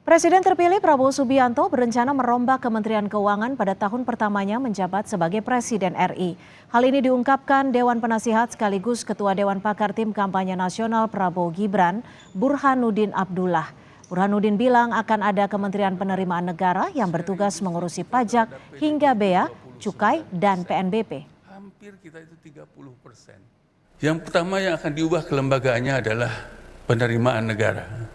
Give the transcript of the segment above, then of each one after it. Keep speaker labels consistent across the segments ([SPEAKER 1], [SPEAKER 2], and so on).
[SPEAKER 1] Presiden terpilih Prabowo Subianto berencana merombak Kementerian Keuangan pada tahun pertamanya menjabat sebagai Presiden RI. Hal ini diungkapkan Dewan Penasihat sekaligus Ketua Dewan Pakar Tim Kampanye Nasional Prabowo Gibran, Burhanuddin Abdullah. Burhanuddin bilang akan ada Kementerian Penerimaan Negara yang bertugas mengurusi pajak hingga bea, cukai, dan PNBP.
[SPEAKER 2] Hampir kita itu 30%. Yang pertama yang akan diubah kelembagaannya adalah penerimaan negara.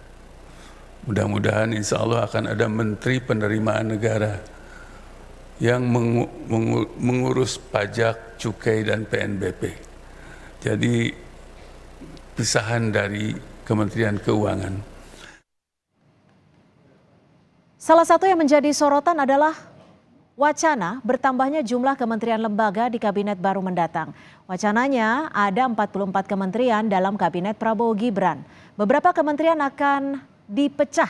[SPEAKER 2] Mudah-mudahan insya Allah akan ada Menteri Penerimaan Negara yang mengurus pajak, cukai, dan PNBP. Jadi pisahan dari Kementerian Keuangan.
[SPEAKER 1] Salah satu yang menjadi sorotan adalah wacana bertambahnya jumlah kementerian lembaga di kabinet baru mendatang. Wacananya ada 44 kementerian dalam kabinet Prabowo Gibran. Beberapa kementerian akan dipecah.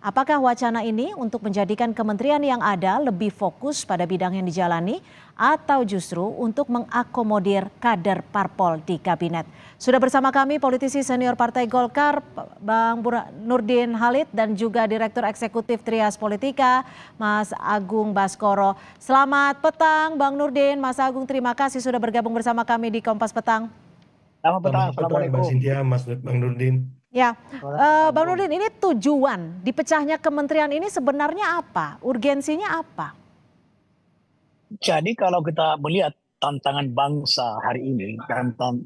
[SPEAKER 1] Apakah wacana ini untuk menjadikan kementerian yang ada lebih fokus pada bidang yang dijalani atau justru untuk mengakomodir kader parpol di kabinet? Sudah bersama kami politisi senior Partai Golkar, Bang Nurdin Halid, dan juga Direktur Eksekutif Trias Politika, Mas Agung Baskoro. Selamat petang Bang Nurdin, Mas Agung, terima kasih sudah bergabung bersama kami di Kompas Petang.
[SPEAKER 3] Selamat petang, Assalamualaikum.
[SPEAKER 4] Mbak Cynthia, Bang Nurdin.
[SPEAKER 1] Ya, Bang Nurdin, ini tujuan dipecahnya kementerian ini sebenarnya apa? Urgensinya apa?
[SPEAKER 3] Jadi kalau kita melihat tantangan bangsa hari ini,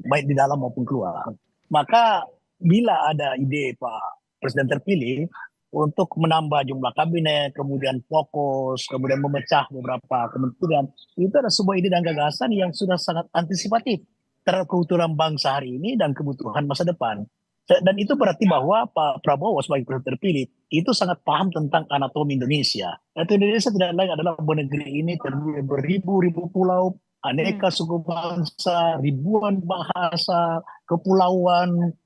[SPEAKER 3] baik di dalam maupun keluar, maka bila ada ide Pak Presiden terpilih untuk menambah jumlah kabinet, kemudian fokus, kemudian memecah beberapa kementerian, itu adalah sebuah ide dan gagasan yang sudah sangat antisipatif terhadap kebutuhan bangsa hari ini dan kebutuhan masa depan. Dan itu berarti bahwa Pak Prabowo sebagai presiden terpilih itu sangat paham tentang anatomi Indonesia. Indonesia tidak lain adalah negeri ini terdiri beribu-ribu pulau, aneka suku bangsa, ribuan bahasa, kepulauan,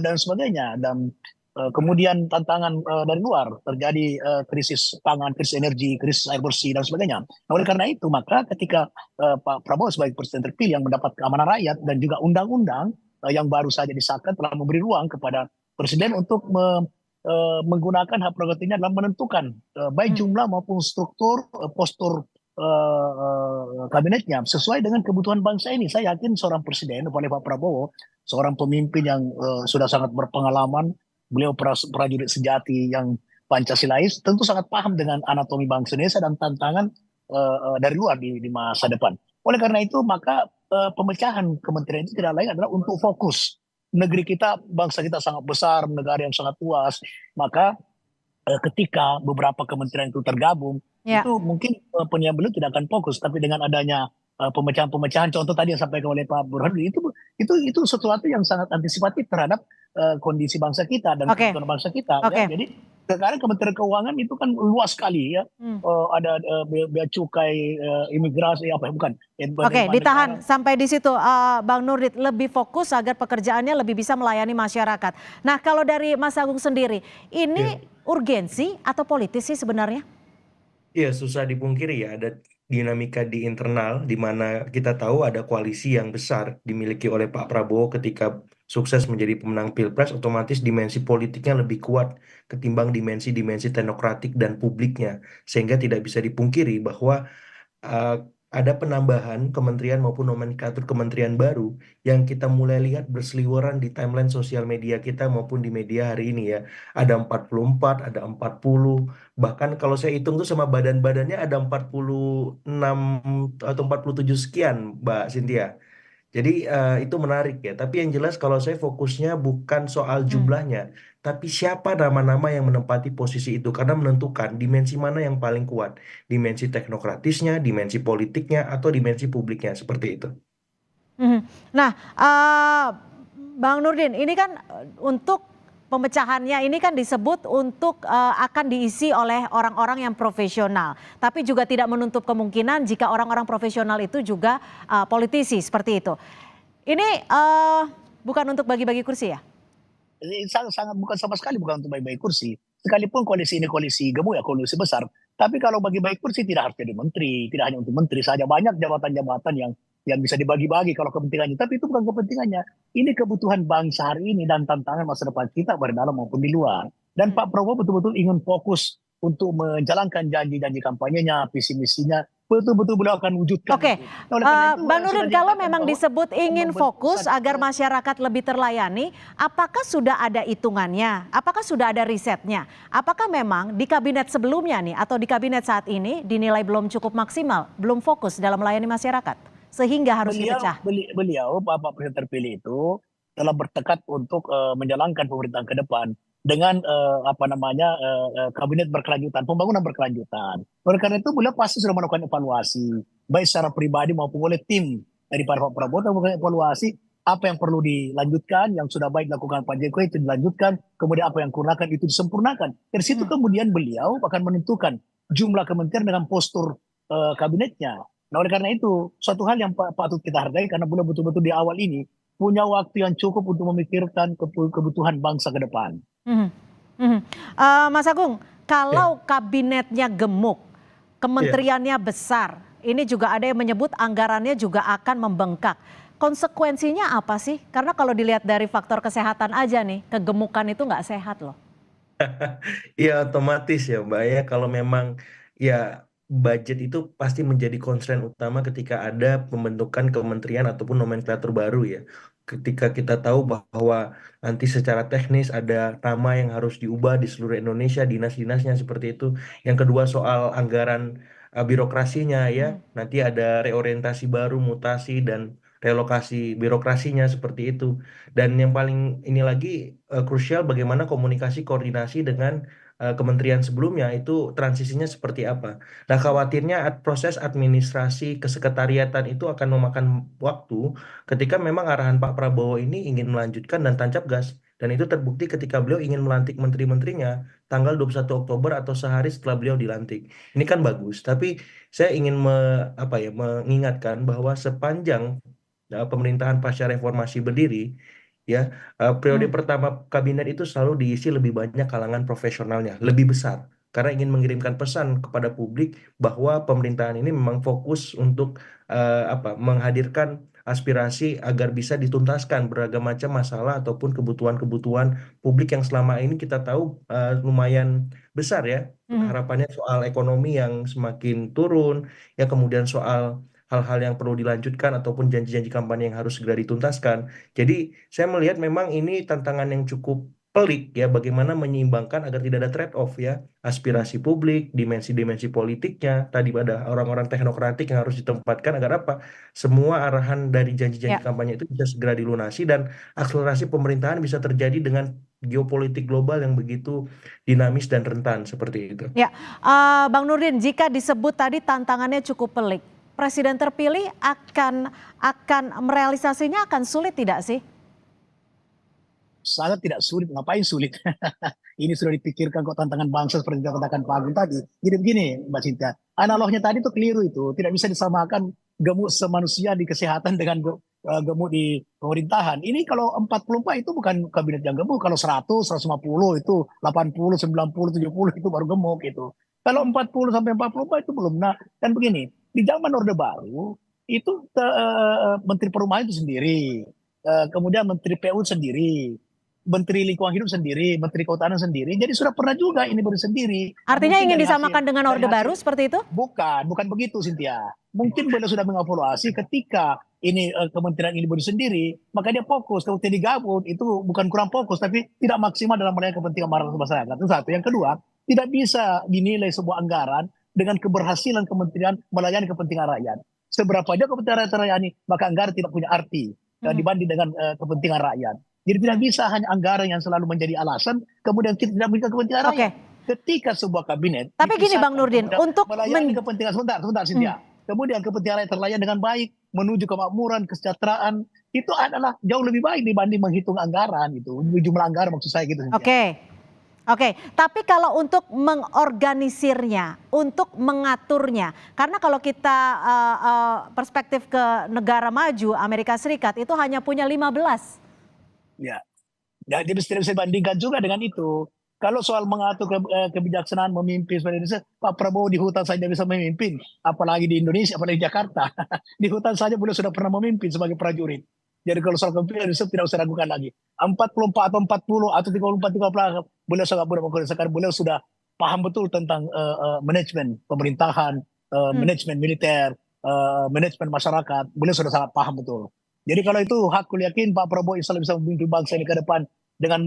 [SPEAKER 3] dan sebagainya. Dan kemudian tantangan dari luar, terjadi krisis pangan, krisis energi, krisis air bersih, dan sebagainya. Nah, oleh karena itu, maka ketika Pak Prabowo sebagai presiden terpilih yang mendapat keamanan rakyat dan juga undang-undang yang baru saja disahkan telah memberi ruang kepada presiden untuk menggunakan hak prerogatifnya dalam menentukan baik jumlah maupun struktur postur kabinetnya sesuai dengan kebutuhan bangsa ini. Saya yakin seorang presiden, apalagi Pak Prabowo, seorang pemimpin yang sudah sangat berpengalaman, beliau prajurit sejati yang Pancasilais, tentu sangat paham dengan anatomi bangsa Indonesia dan tantangan dari luar di masa depan. Oleh karena itu, maka pemecahan kementerian itu tidak lain adalah untuk fokus. Negeri kita, bangsa kita sangat besar, negara yang sangat luas. Maka ketika beberapa kementerian itu tergabung, itu mungkin penyiap beliau tidak akan fokus. Tapi dengan adanya pemecahan-pemecahan, contoh tadi yang disampaikan oleh Pak Burhanuddin, itu sesuatu yang sangat antisipatif terhadap kondisi bangsa kita dan kebutuhan bangsa kita. Ya. Jadi sekarang Kementerian Keuangan itu kan luas sekali ya. Ada bea cukai, imigrasi,
[SPEAKER 1] ditahan sampai di situ Bang Nurdin, lebih fokus agar pekerjaannya lebih bisa melayani masyarakat. Nah, kalau dari Mas Agung sendiri, ini urgensi atau politis sih sebenarnya?
[SPEAKER 4] Iya, susah dipungkiri ya, ada dinamika di internal di mana kita tahu ada koalisi yang besar dimiliki oleh Pak Prabowo ketika sukses menjadi pemenang Pilpres, otomatis dimensi politiknya lebih kuat ketimbang dimensi-dimensi teknokratik dan publiknya, sehingga tidak bisa dipungkiri bahwa ada penambahan kementerian maupun nomenklatur kementerian baru yang kita mulai lihat berseliweran di timeline sosial media kita maupun di media hari ini ya. Ada 44, ada 40, bahkan kalau saya hitung tuh sama badan-badannya ada 46 atau 47 sekian, Mbak Cynthia. Jadi itu menarik ya, tapi yang jelas kalau saya fokusnya bukan soal jumlahnya, tapi siapa nama-nama yang menempati posisi itu, karena menentukan dimensi mana yang paling kuat, dimensi teknokratisnya, dimensi politiknya, atau dimensi publiknya, seperti itu.
[SPEAKER 1] Nah, Bang Nurdin, ini kan untuk pemecahannya ini kan disebut untuk akan diisi oleh orang-orang yang profesional. Tapi juga tidak menutup kemungkinan jika orang-orang profesional itu juga politisi seperti itu. Ini bukan untuk bagi-bagi kursi ya?
[SPEAKER 3] Ini sangat bukan sama sekali bukan untuk bagi-bagi kursi. Sekalipun koalisi ini koalisi gemuk ya, koalisi besar. Tapi kalau bagi-bagi kursi tidak harus jadi menteri, tidak hanya untuk menteri saja. Banyak jabatan-jabatan yang bisa dibagi-bagi kalau kepentingannya. Tapi itu bukan kepentingannya. Ini kebutuhan bangsa hari ini dan tantangan masa depan kita baik dalam maupun di luar. Dan Pak Prabowo betul-betul ingin fokus untuk menjalankan janji-janji kampanyenya, visi misinya, betul-betul beliau akan wujudkan.
[SPEAKER 1] Oke,
[SPEAKER 3] itu. Nah, oleh karena itu,
[SPEAKER 1] Bang
[SPEAKER 3] sudah
[SPEAKER 1] Nurdin, kalau
[SPEAKER 3] dinyatakan
[SPEAKER 1] memang
[SPEAKER 3] bahwa
[SPEAKER 1] disebut ingin
[SPEAKER 3] membentuk
[SPEAKER 1] fokus
[SPEAKER 3] pusat,
[SPEAKER 1] agar masyarakat lebih terlayani, apakah sudah ada hitungannya? Apakah sudah ada risetnya? Apakah memang di kabinet sebelumnya nih atau di kabinet saat ini dinilai belum cukup maksimal, belum fokus dalam melayani masyarakat, sehingga harus dipecah?
[SPEAKER 3] beliau Bapak Presiden terpilih itu telah bertekad untuk menjalankan pemerintahan ke depan dengan kabinet berkelanjutan, pembangunan berkelanjutan. Oleh karena itu beliau pasti sudah melakukan evaluasi, baik secara pribadi maupun oleh tim dari Pak Prabowo, dan melakukan evaluasi apa yang perlu dilanjutkan, yang sudah baik dilakukan Pak Jokowi itu dilanjutkan, kemudian apa yang kurangkan itu disempurnakan. Dari situ kemudian beliau akan menentukan jumlah kementerian dengan postur kabinetnya. Nah, oleh karena itu, suatu hal yang patut kita hargai karena beliau betul-betul di awal ini punya waktu yang cukup untuk memikirkan kebutuhan bangsa ke depan.
[SPEAKER 1] Mhm, mhm. Mas Agung, kalau kabinetnya gemuk, kementeriannya besar, ini juga ada yang menyebut anggarannya juga akan membengkak. Konsekuensinya apa sih? Karena kalau dilihat dari faktor kesehatan aja nih, kegemukan itu nggak sehat loh.
[SPEAKER 4] Ya otomatis ya Mbak ya, kalau memang ya budget itu pasti menjadi concern utama ketika ada pembentukan kementerian ataupun nomenklatur baru ya. Ketika kita tahu bahwa nanti secara teknis ada nama yang harus diubah di seluruh Indonesia, dinas-dinasnya seperti itu. Yang kedua soal anggaran birokrasinya ya, nanti ada reorientasi baru, mutasi dan relokasi birokrasinya seperti itu. Dan yang paling ini lagi krusial bagaimana komunikasi koordinasi dengan kementerian sebelumnya itu transisinya seperti apa. Nah, khawatirnya proses administrasi kesekretariatan itu akan memakan waktu ketika memang arahan Pak Prabowo ini ingin melanjutkan dan tancap gas. Dan itu terbukti ketika beliau ingin melantik menteri-menterinya tanggal 21 Oktober atau sehari setelah beliau dilantik. Ini kan bagus, tapi saya ingin mengingatkan bahwa sepanjang pemerintahan pasca reformasi berdiri, ya periode pertama kabinet itu selalu diisi lebih banyak kalangan profesionalnya, lebih besar. Karena ingin mengirimkan pesan kepada publik bahwa pemerintahan ini memang fokus untuk menghadirkan aspirasi agar bisa dituntaskan beragam macam masalah ataupun kebutuhan-kebutuhan publik yang selama ini kita tahu lumayan besar ya. Harapannya soal ekonomi yang semakin turun, ya kemudian soal hal-hal yang perlu dilanjutkan ataupun janji-janji kampanye yang harus segera dituntaskan. Jadi saya melihat memang ini tantangan yang cukup pelik ya, bagaimana menyeimbangkan agar tidak ada trade-off ya, aspirasi publik, dimensi-dimensi politiknya, tadi ada orang-orang teknokratik yang harus ditempatkan agar apa? Semua arahan dari janji-janji kampanye itu bisa segera dilunasi dan akselerasi pemerintahan bisa terjadi dengan geopolitik global yang begitu dinamis dan rentan seperti itu.
[SPEAKER 1] Ya, Bang Nurdin, jika disebut tadi tantangannya cukup pelik, Presiden terpilih akan merealisasinya akan sulit tidak sih?
[SPEAKER 3] Sangat tidak sulit, ngapain sulit? Ini sudah dipikirkan kok tantangan bangsa seperti yang katakan Pak Agung tadi. Jadi begini Mbak Cynthia, analognya tadi itu keliru itu. Tidak bisa disamakan gemuk semanusia di kesehatan dengan gemuk di pemerintahan. Ini kalau 44 itu bukan kabinet yang gemuk. Kalau 100, 150 itu 80, 90, 70 itu baru gemuk itu. Kalau 40 sampai 44 itu belum. Nah, dan begini, di zaman Orde Baru itu Menteri Perumahan itu sendiri, kemudian Menteri PU sendiri, Menteri Lingkungan Hidup sendiri, Menteri Kehutanan sendiri. Jadi sudah pernah juga ini baru sendiri.
[SPEAKER 1] Artinya ingin disamakan dengan Orde Baru seperti itu?
[SPEAKER 3] Bukan begitu Cynthia. Mungkin beliau sudah mengevaluasi ketika ini kementerian ini baru sendiri, maka dia fokus. Kalau tidak digabung itu bukan kurang fokus, tapi tidak maksimal dalam melayani kepentingan masyarakat. Itu satu. Yang kedua, tidak bisa dinilai sebuah anggaran dengan keberhasilan kementerian melayani kepentingan rakyat. Seberapa dia kepentingan rakyat terlayani, maka anggaran tidak punya arti dibanding dengan kepentingan rakyat. Jadi tidak bisa hanya anggaran yang selalu menjadi alasan, kemudian kita tidak memiliki kepentingan rakyat. Ketika sebuah kabinet,
[SPEAKER 1] tapi gini Bang Nurdin, untuk
[SPEAKER 3] melayani kepentingan sebentar Cynthia. Kemudian kepentingan rakyat terlayani dengan baik, menuju kemakmuran, kesejahteraan, itu adalah jauh lebih baik dibanding menghitung anggaran itu, jumlah anggaran maksud saya gitu.
[SPEAKER 1] Oke, tapi kalau untuk mengorganisirnya, untuk mengaturnya, karena kalau kita perspektif ke negara maju, Amerika Serikat itu hanya punya 15.
[SPEAKER 3] Ya, jadi tidak bisa dibandingkan juga dengan itu. Kalau soal mengatur kebijaksanaan memimpin seperti Indonesia, Pak Prabowo di hutan saja bisa memimpin, apalagi di Indonesia, apalagi di Jakarta. Di hutan saja beliau sudah pernah memimpin sebagai prajurit. Jadi kalau soal kepemimpinan Yusuf tidak usah ragukan lagi. 44 atau 40 atau 34 30 beliau sangat mudah mengkoordinasikan. Beliau sudah paham betul tentang manajemen pemerintahan, manajemen militer, manajemen masyarakat. Beliau sudah sangat paham betul. Jadi kalau itu aku yakin Pak Prabowo insya Allah bisa memimpin bangsa ini ke depan dengan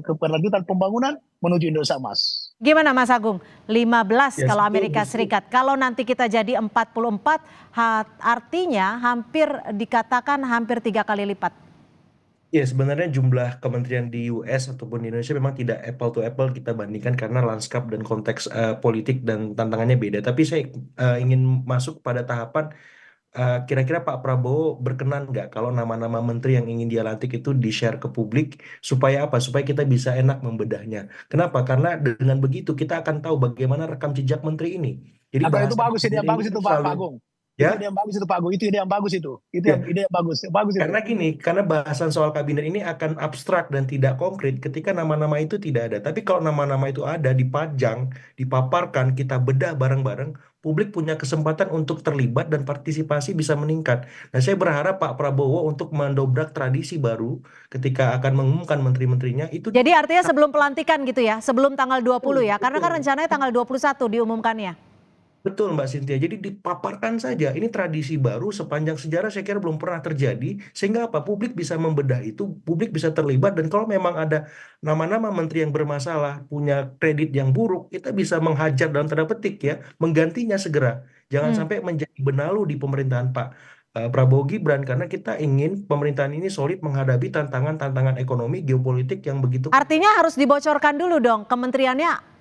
[SPEAKER 3] keberlanjutan pembangunan menuju Indonesia Emas.
[SPEAKER 1] Gimana Mas Agung? 15
[SPEAKER 4] Ya,
[SPEAKER 1] kalau
[SPEAKER 4] setuju,
[SPEAKER 1] Amerika Serikat. Kalau nanti kita jadi 44, artinya hampir dikatakan hampir 3 kali lipat.
[SPEAKER 4] Ya, sebenarnya jumlah kementerian di US ataupun di Indonesia memang tidak apple to apple kita bandingkan karena lanskap dan konteks politik dan tantangannya beda. Tapi saya ingin masuk pada tahapan kira-kira Pak Prabowo berkenan nggak kalau nama-nama menteri yang ingin dia lantik itu di-share ke publik supaya apa? Supaya kita bisa enak membedahnya. Kenapa? Karena dengan begitu kita akan tahu bagaimana rekam jejak menteri ini. Jadi
[SPEAKER 3] Atau itu
[SPEAKER 4] bahasa
[SPEAKER 3] bagus, ide yang
[SPEAKER 4] kabinet
[SPEAKER 3] bagus
[SPEAKER 4] ini
[SPEAKER 3] itu
[SPEAKER 4] kan
[SPEAKER 3] Pak
[SPEAKER 4] selalu
[SPEAKER 3] Agung. Itu
[SPEAKER 4] ya.
[SPEAKER 3] ide yang bagus itu Pak Agung. Itu ide yang bagus itu. Itu
[SPEAKER 4] Ya,
[SPEAKER 3] yang ide yang bagus. Bagus itu.
[SPEAKER 4] karena gini, karena bahasan soal kabinet ini akan abstrak dan tidak konkret ketika nama-nama itu tidak ada. Tapi kalau nama-nama itu ada, dipajang, dipaparkan, kita bedah bareng-bareng, publik punya kesempatan untuk terlibat dan partisipasi bisa meningkat. Nah, saya berharap Pak Prabowo untuk mendobrak tradisi baru ketika akan mengumumkan menteri-menterinya itu.
[SPEAKER 1] Jadi artinya sebelum pelantikan gitu ya, sebelum tanggal 20
[SPEAKER 4] Betul,
[SPEAKER 1] ya. Karena kan
[SPEAKER 4] betul.
[SPEAKER 1] rencananya tanggal 21 diumumkannya.
[SPEAKER 4] Betul Mbak Cynthia, jadi dipaparkan saja. Ini tradisi baru sepanjang sejarah saya kira belum pernah terjadi. Sehingga apa? Publik bisa membedah itu, publik bisa terlibat. Dan kalau memang ada nama-nama menteri yang bermasalah, punya kredit yang buruk, kita bisa menghajar dalam tanda petik ya, menggantinya segera. Jangan
[SPEAKER 1] Hmm.
[SPEAKER 4] sampai menjadi benalu di pemerintahan Pak Prabowo Gibran. Karena kita ingin pemerintahan ini solid menghadapi tantangan-tantangan ekonomi, geopolitik yang begitu.
[SPEAKER 1] Artinya harus dibocorkan dulu dong kementeriannya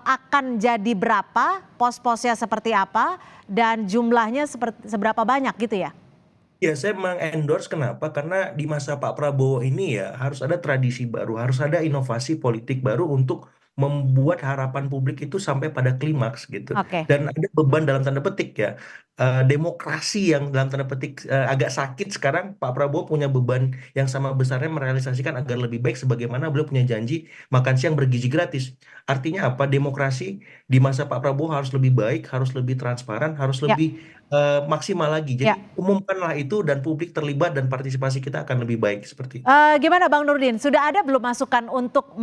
[SPEAKER 1] akan jadi berapa, pos-posnya seperti apa, dan jumlahnya seberapa banyak gitu ya?
[SPEAKER 4] Ya, saya mengendorse kenapa? Karena di masa Pak Prabowo ini ya harus ada tradisi baru, harus ada inovasi politik baru untuk membuat harapan publik itu sampai pada klimaks gitu.
[SPEAKER 1] Oke.
[SPEAKER 4] Dan ada beban dalam tanda petik ya, demokrasi yang dalam tanda petik agak sakit sekarang. Pak Prabowo punya beban yang sama besarnya merealisasikan agar lebih baik sebagaimana beliau punya janji makan siang bergizi gratis. Artinya apa? Demokrasi di masa Pak Prabowo harus lebih baik, harus lebih transparan, harus
[SPEAKER 1] Ya,
[SPEAKER 4] lebih maksimal lagi.
[SPEAKER 1] ya.
[SPEAKER 4] Jadi umumkanlah itu dan publik terlibat dan partisipasi kita akan lebih baik seperti itu.
[SPEAKER 1] Gimana Bang Nurdin? Sudah ada belum masukan untuk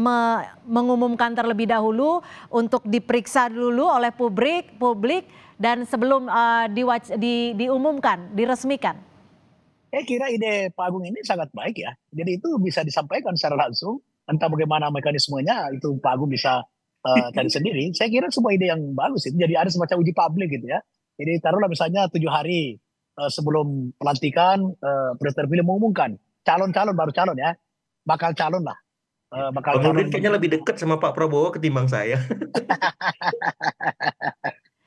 [SPEAKER 1] mengumumkan terlebih dahulu, untuk diperiksa dulu oleh publik dan sebelum diumumkan, diresmikan?
[SPEAKER 3] Saya kira ide Pak Agung ini sangat baik ya. Jadi itu bisa disampaikan secara langsung. Entah bagaimana mekanismenya itu Pak Agung bisa cari sendiri. Saya kira sebuah ide yang bagus itu. Jadi ada semacam uji publik gitu ya. Jadi taruhlah misalnya 7 hari sebelum pelantikan presiden terpilih mengumumkan calon-calon baru calon ya, bakal calon lah, bakal
[SPEAKER 4] Bang
[SPEAKER 3] calon.
[SPEAKER 4] Nurdin kayaknya lebih dekat sama Pak Prabowo ketimbang saya.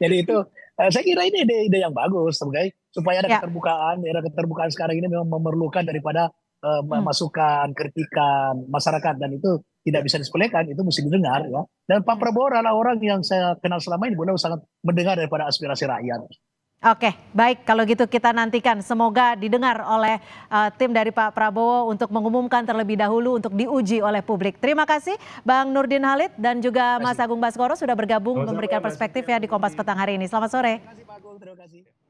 [SPEAKER 3] Jadi itu saya kira ini ide yang bagus sebagai supaya ada
[SPEAKER 1] Ya.
[SPEAKER 3] keterbukaan. Era keterbukaan sekarang ini memang memerlukan daripada
[SPEAKER 1] Hmm.
[SPEAKER 3] masukan, kritikan masyarakat dan itu tidak bisa disepelekan, itu mesti didengar ya. Dan Pak Prabowo adalah orang yang saya kenal selama ini, beliau sangat mendengar daripada aspirasi rakyat.
[SPEAKER 1] Oke, baik kalau gitu kita nantikan semoga didengar oleh tim dari Pak Prabowo untuk mengumumkan terlebih dahulu untuk diuji oleh publik. Terima kasih Bang Nurdin Halid dan juga Mas Agung Baskoro sudah bergabung
[SPEAKER 4] Sama-sama,
[SPEAKER 1] memberikan
[SPEAKER 4] Mbak
[SPEAKER 1] perspektif
[SPEAKER 4] Cynthia.
[SPEAKER 1] ya di Kompas Petang hari ini. Selamat sore.
[SPEAKER 3] Terima kasih Pak Agung, terima kasih.